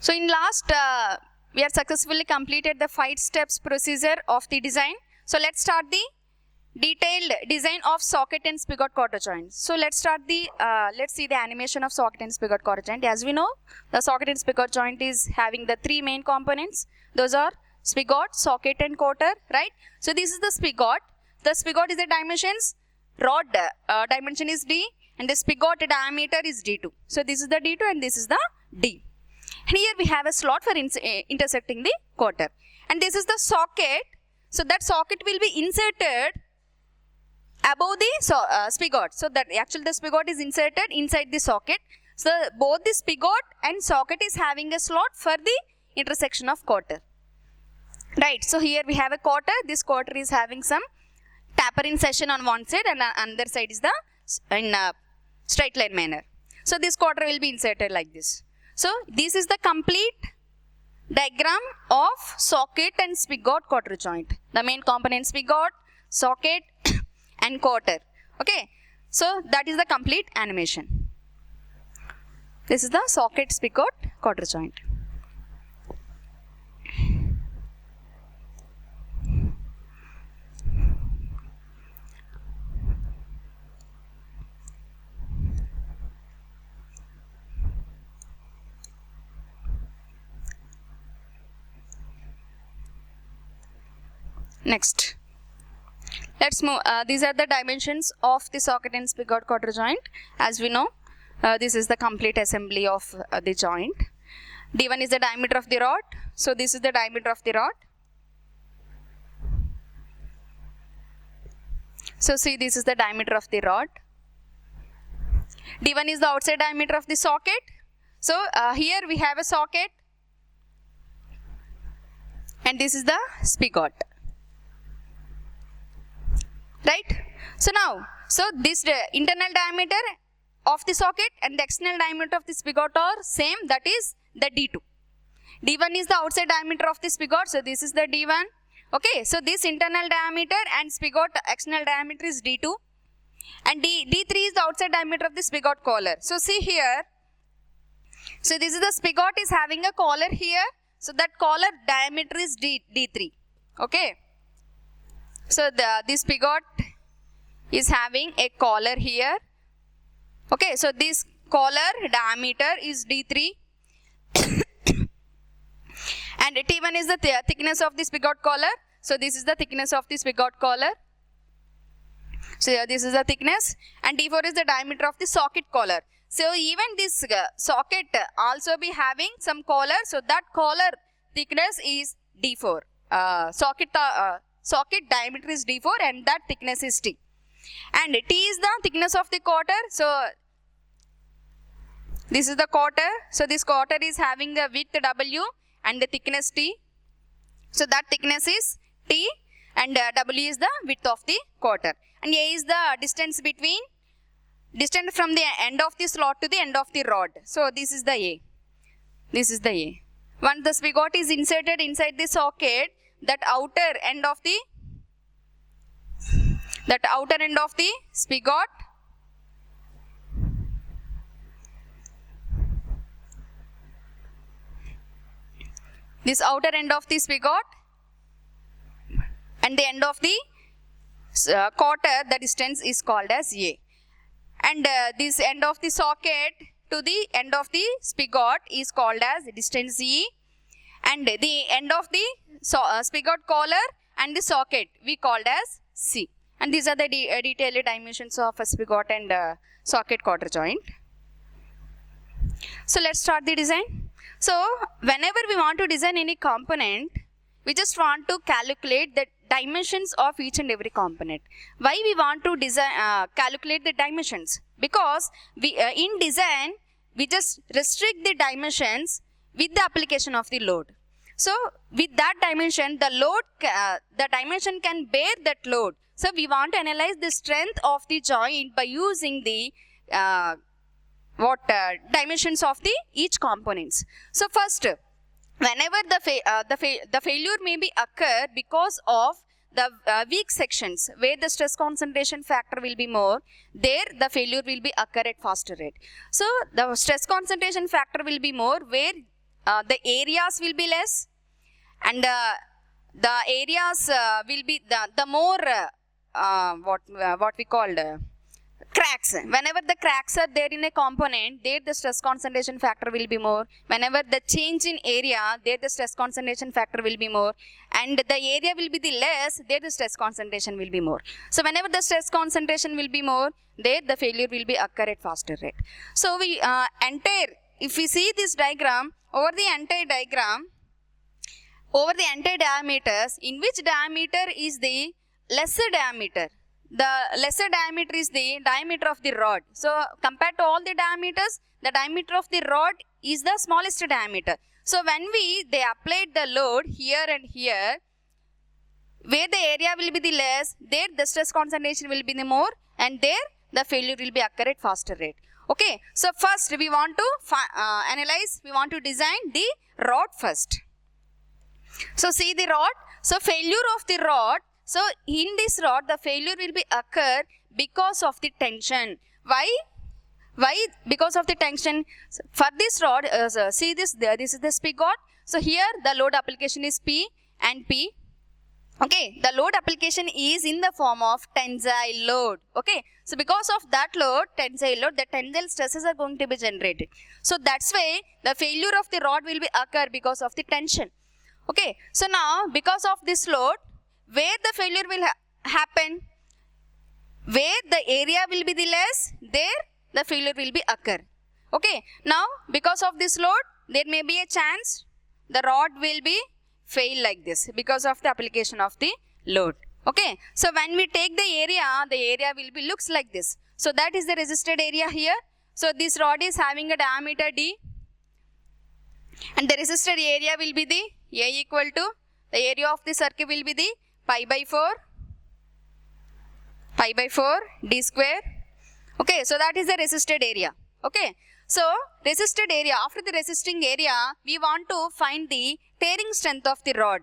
So in last, we have successfully completed the 5 steps procedure of the design. So let's start the detailed design of socket and spigot cotter joint. So let's start the, let's see the animation of socket and spigot cotter joint. As we know, the socket and spigot joint is having the 3 main components. Those are spigot, socket and cotter, right? So this is the spigot. The spigot is the dimensions, rod dimension is D and the spigot diameter is D2. So this is the D2 and this is the D. And here we have a slot for intersecting the cotter. And this is the socket. So that socket will be inserted above the spigot. So that actually the spigot is inserted inside the socket. So both the spigot and socket is having a slot for the intersection of cotter. Right. So here we have a cotter. This cotter is having some taper insertion on one side and on other side is the in straight line manner. So this cotter will be inserted like this. So this is the complete diagram of socket and spigot cotter joint. The main components spigot, socket and cotter. Okay. So that is the complete animation. This is the socket spigot cotter joint. Next, let's move. These are the dimensions of the socket and spigot cotter joint. As we know, this is the complete assembly of the joint. D1 is the diameter of the rod. So this is the diameter of the rod. So see, this is the diameter of the rod. D1 is the outside diameter of the socket. So here we have a socket and this is the spigot. Right. So now, this internal diameter of the socket and the external diameter of the spigot are same, that is the D2. D1 is the outside diameter of the spigot, so this is the D1. Okay, so this internal diameter and spigot external diameter is D2. And D3 is the outside diameter of the spigot collar. So see here, so this is the spigot is having a collar here, so that collar diameter is D3. Okay. So this spigot is having a collar here. Okay, so this collar diameter is D3 and T1 is the thickness of the spigot collar. So this is the thickness of the spigot collar. So here this is the thickness and D4 is the diameter of the socket collar. So even this socket also be having some collar. So that collar thickness is D4. Socket diameter is D4 and that thickness is T. And T is the thickness of the cotter. So this is the cotter. So this cotter is having the width W and the thickness T. So that thickness is T and W is the width of the cotter. And A is the distance from the end of the slot to the end of the rod. So this is the A. This is the A. Once the spigot is inserted inside the socket, that outer end of the spigot this outer end of the spigot and the end of the cotter, the distance is called as A. And this end of the socket to the end of the spigot is called as distance E. And the end of the spigot collar and the socket we called as C. And these are the detailed dimensions of a spigot and socket cotter joint. So let's start the design. So whenever we want to design any component, we just want to calculate the dimensions of each and every component. Why we want to design calculate the dimensions? Because we in design we just restrict the dimensions with the application of the load. So with that dimension, the dimension can bear that load. So we want to analyze the strength of the joint by using the dimensions of the each components. So first, whenever the failure may be occur because of the weak sections where the stress concentration factor will be more, there the failure will be occur at faster rate. So the stress concentration factor will be more where the areas will be less, and the areas will be the more what we called cracks. Whenever the cracks are there in a component, there the stress concentration factor will be more. Whenever the change in area, there the stress concentration factor will be more, and the area will be the less, there the stress concentration will be more. So whenever the stress concentration will be more, there the failure will be occur at faster rate. So we if we see this diagram, over the entire diameters, in which diameter is the lesser diameter? The lesser diameter is the diameter of the rod. So compared to all the diameters, the diameter of the rod is the smallest diameter. So when they applied the load here and here, where the area will be the less, there the stress concentration will be the more, and there the failure will be occur at faster rate. Okay, so first we want to we want to design the rod first. So see the rod. So failure of the rod. So in this rod, the failure will be occur because of the tension. Why? Because of the tension. So for this rod, see this there. This is the spigot. So here the load application is P and P. Okay, the load application is in the form of tensile load. Okay, so because of that load, tensile load, the tensile stresses are going to be generated. So that's why the failure of the rod will be occur because of the tension. Okay, so now because of this load, where the failure will happen, where the area will be the less, there the failure will be occur. Okay, now because of this load, there may be a chance the rod will be fail like this because of the application of the load. Okay, so when we take the area will be looks like this. So that is the resisted area here. So this rod is having a diameter D, and the resisted area will be the A equal to the area of the circle will be the pi by 4 d square. Okay, so that is the resisted area. Okay, so resisted area, after the resisting area, we want to find the tearing strength of the rod.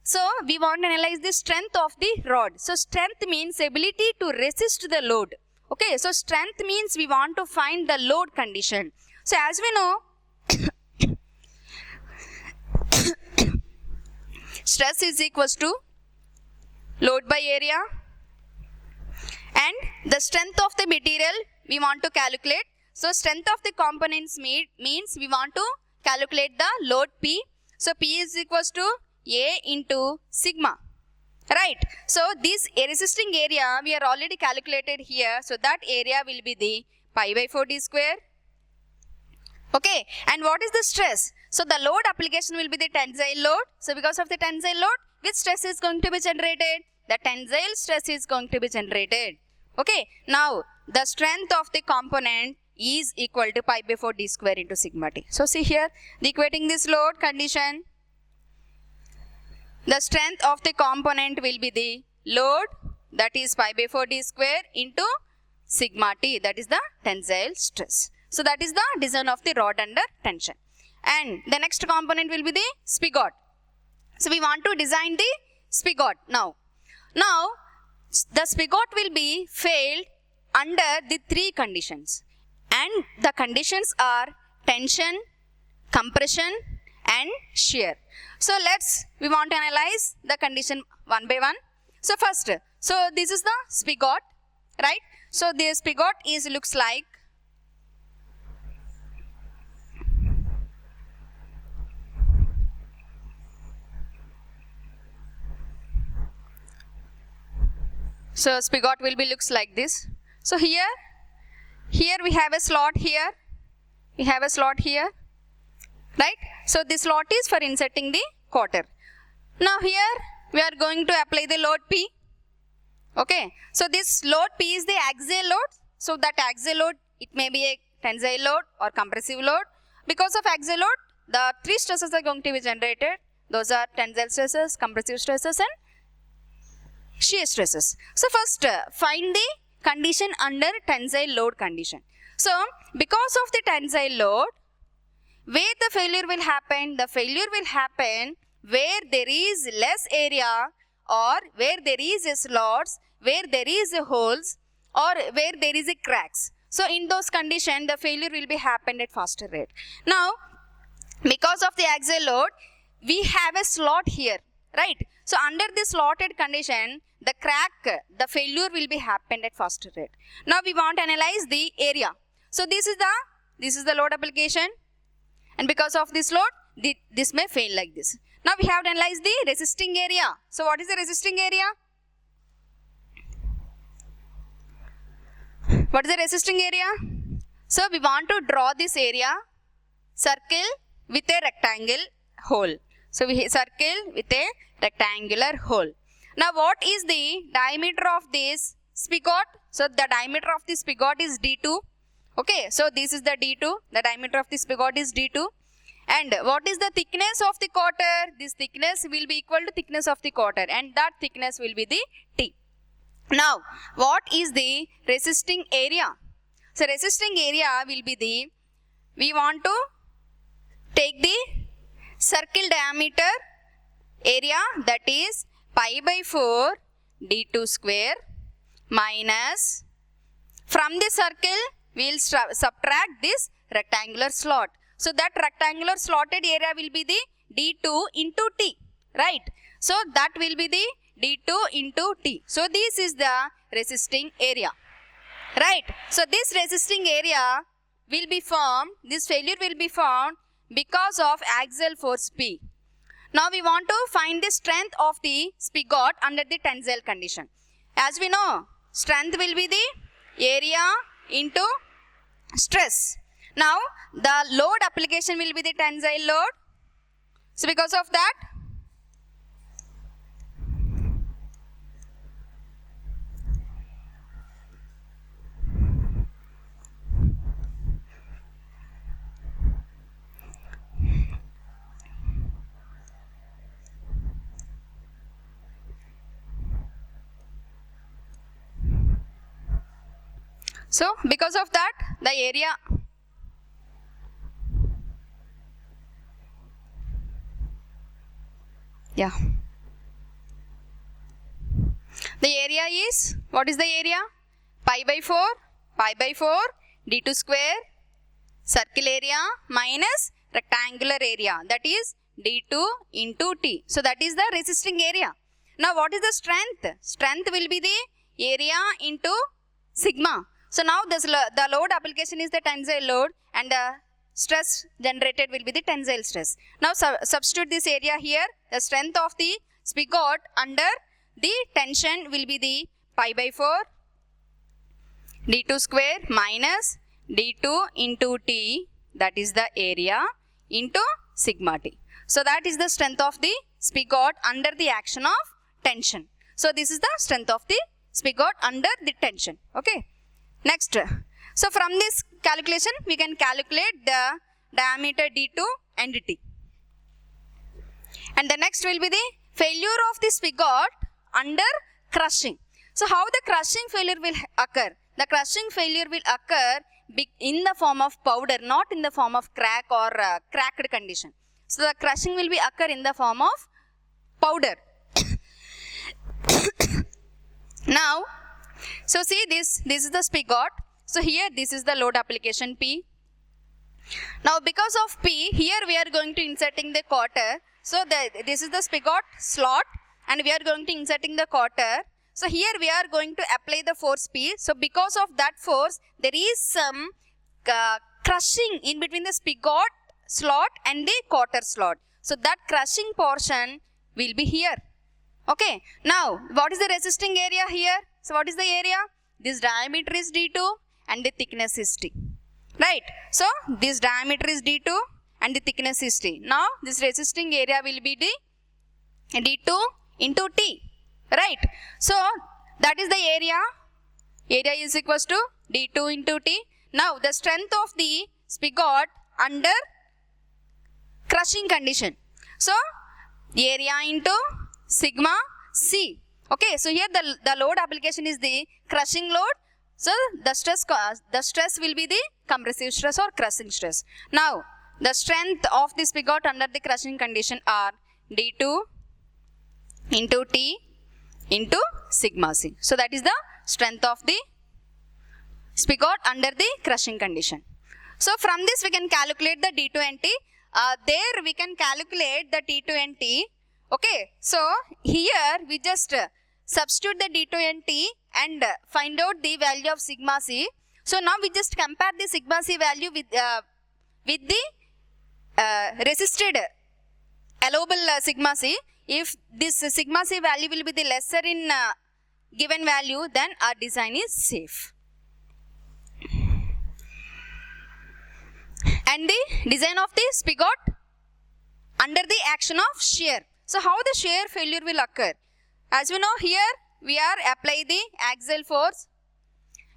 So we want to analyze the strength of the rod. So strength means ability to resist the load. Okay, so strength means we want to find the load condition. So as we know, stress is equals to load by area, and the strength of the material we want to calculate. So strength of the components means we want to calculate the load P. So P is equals to A into sigma, right? So this resisting area we are already calculated here. So that area will be the pi by 4 d square. Okay, and what is the stress? So the load application will be the tensile load. So because of the tensile load, which stress is going to be generated? The tensile stress is going to be generated. Okay, now the strength of the component is equal to pi by 4 d square into sigma t. So see here, the equating this load condition, the strength of the component will be the load, that is pi by 4 d square into sigma t, that is the tensile stress. So that is the design of the rod under tension. And the next component will be the spigot. So we want to design the spigot now. Now the spigot will be failed under the three conditions, and the conditions are tension, compression and shear. So we want to analyze the condition one by one. So first, so this is the spigot, right? So the spigot looks like, so spigot will be looks like this. So here we have a slot here, right? So this slot is for inserting the cotter. Now here we are going to apply the load P. Okay, so this load P is the axial load. So that axial load, it may be a tensile load or compressive load. Because of axial load, the three stresses are going to be generated. Those are tensile stresses, compressive stresses and shear stresses. So first find the condition under tensile load condition. So because of the tensile load, where the failure will happen? The failure will happen where there is less area, or where there is a slots, where there is a holes, or where there is a cracks. So in those conditions, the failure will be happen at faster rate. Now because of the axial load, we have a slot here, right? So under this slotted condition, the crack, the failure will be happened at faster rate. Now we want to analyze the area. So this is the load application, and because of this load, this may fail like this. Now we have to analyze the resisting area. So what is the resisting area? What is the resisting area? So we want to draw this area, circle with a rectangle hole. So we circle with a rectangular hole. Now what is the diameter of this spigot? So the diameter of this spigot is D2. Okay, so this is the D2. The diameter of the spigot is D2. And what is the thickness of the cotter? This thickness will be equal to thickness of the cotter, and that thickness will be the T. Now, what is the resisting area? So resisting area will be we want to take the circle diameter area, that is pi by 4 d2 square minus, from the circle we will subtract this rectangular slot. So that rectangular slotted area will be the d2 into t, right? So that will be the d2 into t. So this is the resisting area, right? So this resisting area will be formed, this failure will be formed because of axial force P. Now we want to find the strength of the spigot under the tensile condition. As we know, strength will be the area into stress. Now the load application will be the tensile load. So because of that, the area, the area is, what is the area? Pi by 4 d2 square circle area minus rectangular area, that is d2 into t. So that is the resisting area. Now what is the strength? Strength will be the area into sigma. So now the load application is the tensile load, and the stress generated will be the tensile stress. Now substitute this area here. The strength of the spigot under the tension will be the pi by 4 d2 square minus d2 into t, that is the area, into sigma t. So that is the strength of the spigot under the action of tension. So this is the strength of the spigot under the tension. Okay. Next, so from this calculation we can calculate the diameter d2 and t. And the next will be the failure of the spigot under crushing. So how the crushing failure will occur? The crushing failure will occur in the form of powder, not in the form of crack or cracked condition. So the crushing will be occur in the form of powder. Now, so see this is the spigot. So here this is the load application P. Now because of P, here we are going to inserting the cotter. So this is the spigot slot, and we are going to inserting the cotter. So here we are going to apply the force P. So because of that force, there is some crushing in between the spigot slot and the cotter slot. So that crushing portion will be here. Okay. Now what is the resisting area here? So what is the area? This diameter is d2 and the thickness is t. Right. So this diameter is d2 and the thickness is t. Now this resisting area will be the d2 into t. Right. So that is the area. Area is equals to d2 into t. Now the strength of the spigot under crushing condition. So area into sigma c. Okay, so here the load application is the crushing load. So the stress will be the compressive stress or crushing stress. Now the strength of the spigot under the crushing condition are d2 into t into sigma c. So that is the strength of the spigot under the crushing condition. So from this we can calculate the d2 and t. there we can calculate the T2 and T. Okay, so here we just substitute the D2 and T and find out the value of sigma C. So now we just compare the sigma C value with the resisted allowable sigma C. If this sigma C value will be the lesser in given value, then our design is safe. And the design of the spigot under the action of shear. So how the shear failure will occur? As we know, here we are apply the axial force.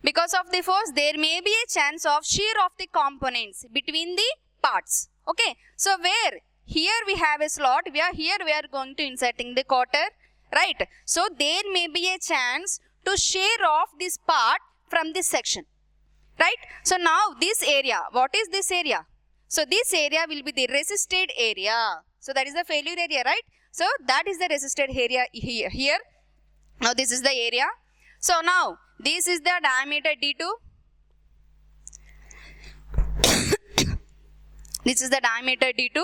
Because of the force, there may be a chance of shear of the components between the parts. Okay, so where here we have a slot, we are going to inserting the cotter, right? So there may be a chance to shear off this part from this section, right? So now this area, what is this area? So this area will be the resisted area. So that is the failure area, right? So that is the resisted area here. Now this is the area. So now this is the diameter D2. This is the diameter D2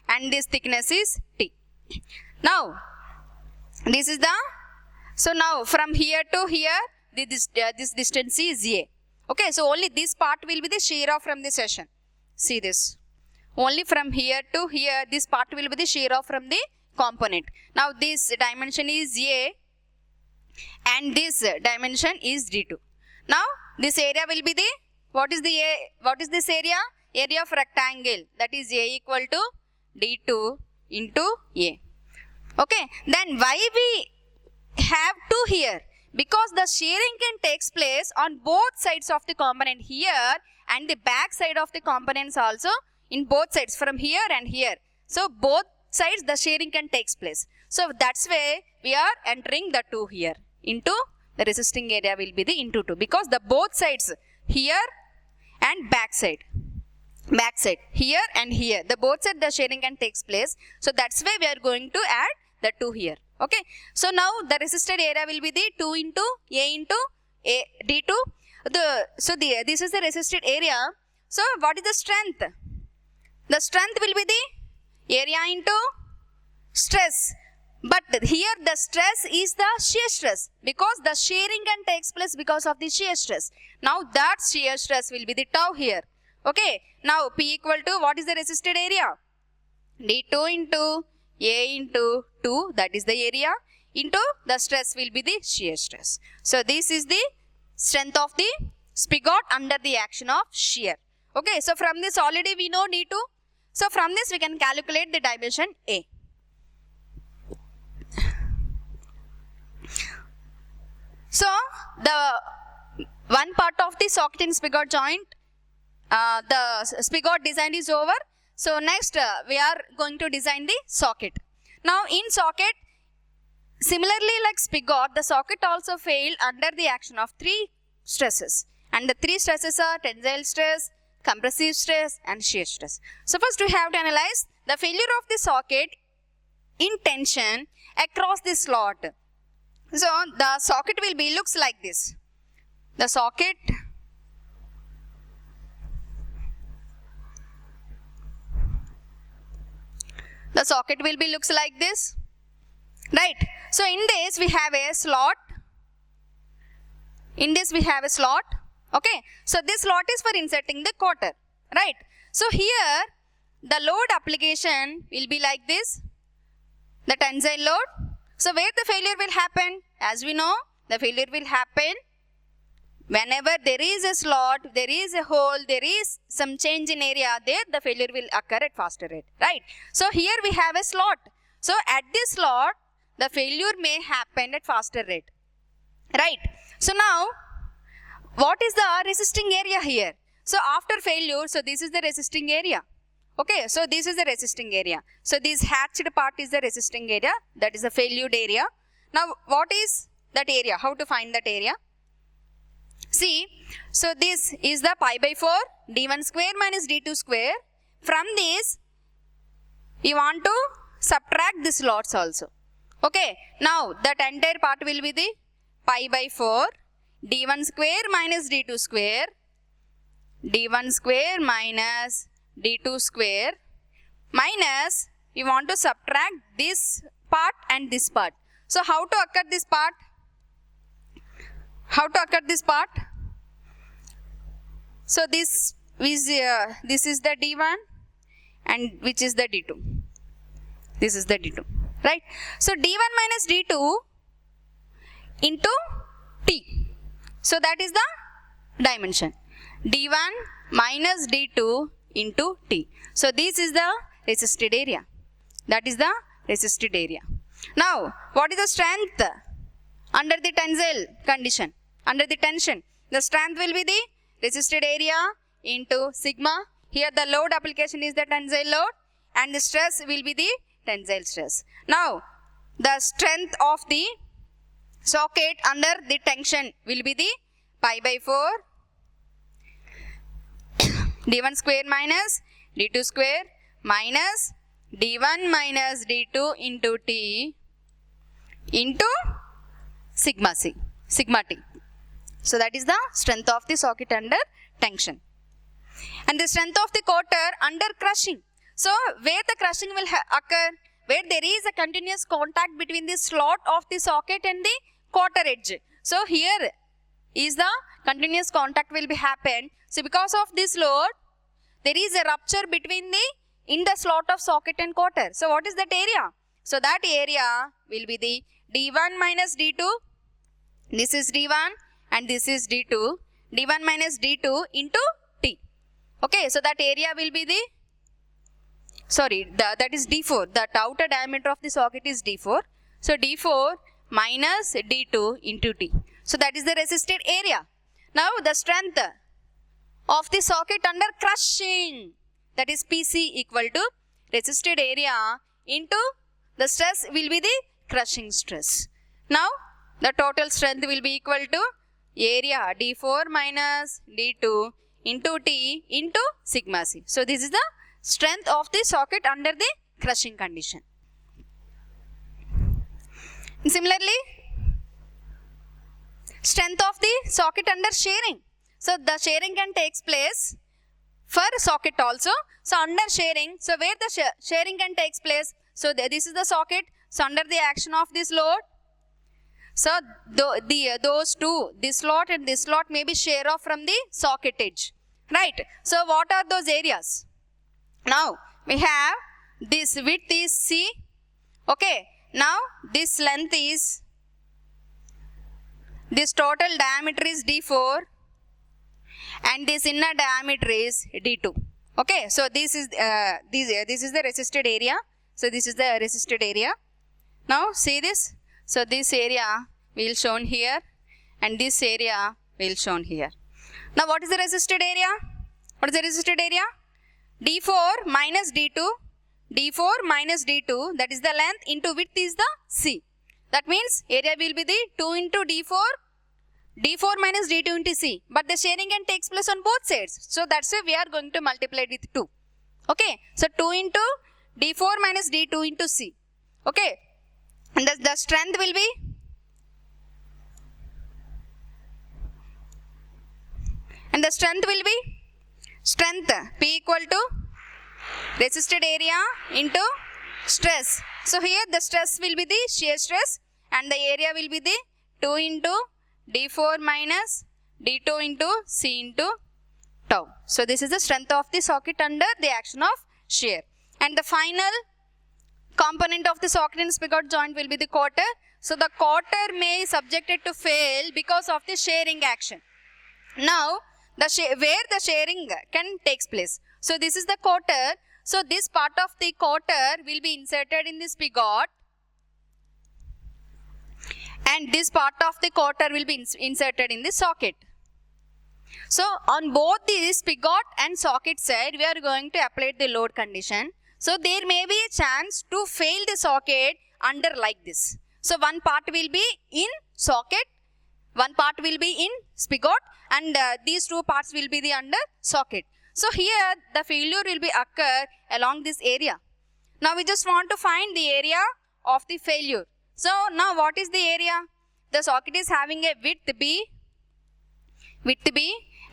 and this thickness is T. Now this is the, so now from here to here this distance is A. Okay, so only this part will be the shear off from the section. See this. Only from here to here this part will be the shear off from the component. Now this dimension is A and this dimension is D2. Now this area will be the, what is this area? Area of rectangle, that is A equal to D2 into A. Okay, then why we have 2 here? Because the shearing can takes place on both sides of the component here and the back side of the components also in both sides from here and here. So both sides the shearing can takes place. So that's why we are entering the 2 here into the resisting area will be the into 2 because the both sides here and back side here and here, the both side the shearing can takes place. So that's why we are going to add the 2 here. Okay, so now the resisted area will be the 2 into A into A D2. This is the resisted area. So what is the strength? The strength will be the area into stress. But here the stress is the shear stress because the shearing can takes place because of the shear stress. Now that shear stress will be the tau here. Okay, now P equal to, what is the resisted area? D2 into A into 2, that is the area, into the stress will be the shear stress. So this is the strength of the spigot under the action of shear. Okay, so from this already we know D2. So from this we can calculate the dimension A. So the one part of the socket and spigot joint, the spigot design is over. So next we are going to design the socket. Now in socket, similarly like spigot, the socket also failed under the action of 3 stresses. And the 3 stresses are tensile stress, compressive stress and shear stress. So first we have to analyze the failure of the socket in tension across the slot. So the socket will be looks like this. The socket will be looks like this, right? So in this we have a slot. Okay, so this slot is for inserting the cotter, right? So here the load application will be like this, the tensile load. So where the failure will happen? As we know, the failure will happen whenever there is a slot, there is a hole, there is some change in area, there the failure will occur at faster rate, right? So here we have a slot. So at this slot, the failure may happen at faster rate, right? So now, what is the resisting area here? So after failure, so this is the resisting area. Okay, so this is the resisting area. So this hatched part is the resisting area, that is the failed area. Now what is that area? How to find that area? See, so this is the pi by 4 d1 square minus d2 square. From this, we want to subtract the slots also. Okay, now that entire part will be the pi by 4 d1 square minus d2 square, d1 square minus d2 square minus we want to subtract this part and this part. So how to occur this part? How to occur this part? So this is the D1 and which is the D2. This is the D2, right? So D1 minus D2 into T. So that is the dimension. D1 minus D2 into T. So this is the resisted area. That is the resisted area. Now, what is the strength under the tensile condition? Under the tension, the strength will be the resisted area into sigma. Here the load application is the tensile load and the stress will be the tensile stress. Now, the strength of the socket under the tension will be the pi by 4 D1 square minus D2 square minus D1 minus D2 into T into sigma C, sigma T. So that is the strength of the socket under tension. And the strength of the cotter under crushing. So where the crushing will occur? Where there is a continuous contact between the slot of the socket and the cotter edge. So here is the continuous contact will be happen. So because of this load, there is a rupture between in the slot of socket and cotter. So what is that area? So that area will be the D1 minus D2. This is D1 and this is D2. D1 minus D2 into T. Okay, so that area will be the, that is D4. The outer diameter of the socket is D4. So D4 minus D2 into T. So that is the resisted area. Now the strength of the socket under crushing, that is PC equal to resisted area into the stress will be the crushing stress. Now the total strength will be equal to area D4 minus D2 into T into sigma C. So this is the strength of the socket under the crushing condition. And similarly, strength of the socket under shearing. So the shearing can take place for socket also. So under shearing, so where the shearing can take place? So this is the socket. So under the action of this load, so those two, this slot and this slot may be shear off from the socket edge, right? So what are those areas? Now we have this width is C. Okay. Now this length is, this total diameter is D4 and this inner diameter is D2. Okay, so this is the resisted area. So this is the resisted area. Now see this. So this area will shown here and this area will shown here. Now what is the resisted area? What is the resisted area? D4 minus D2. D4 minus D2, that is the length, into width is the C. That means area will be the 2 into D4. D4 minus D2 into C. But the sharing can takes place on both sides. So that's why we are going to multiply it with 2. Okay. So 2 into D4 minus D2 into C. Okay. And the strength will be, strength P equal to resisted area into stress. So here the stress will be the shear stress and the area will be the 2 into D4 minus D2 into C into tau. So this is the strength of the socket under the action of shear. And the final component of the socket and spigot joint will be the cotter. So the cotter may subjected to fail because of the shearing action. Now where the shearing can takes place. So this is the cotter. So this part of the cotter will be inserted in the spigot and this part of the cotter will be inserted in the socket. So on both the spigot and socket side we are going to apply the load condition. So there may be a chance to fail the socket under like this. So one part will be in socket, one part will be in spigot and these two parts will be the under socket. So here the failure will be occur along this area. Now we just want to find the area of the failure. So now what is the area? The socket is having a width B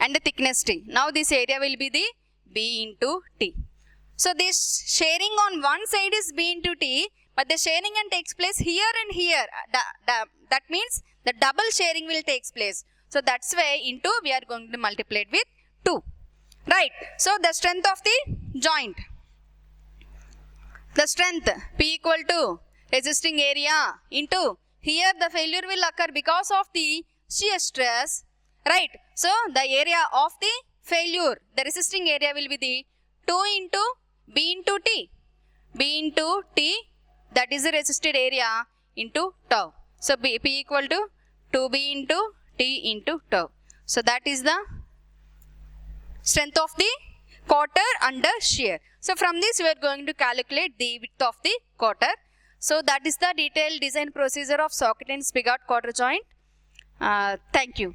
and the thickness T. Now this area will be the B into T. So this sharing on one side is B into T, but the sharing and takes place here and here. That means the double sharing will take place. So that's why into we are going to multiply it with 2. Right. So the strength of the joint. The strength P equal to resisting area into, here the failure will occur because of the shear stress. Right. So the area of the failure, the resisting area will be the 2 into B into T. B into T, that is the resisted area, into tau. So P equal to 2B into T into tau. So that is the strength of the cotter under shear. So from this we are going to calculate the width of the cotter. So that is the detailed design procedure of socket and spigot cotter joint. Thank you.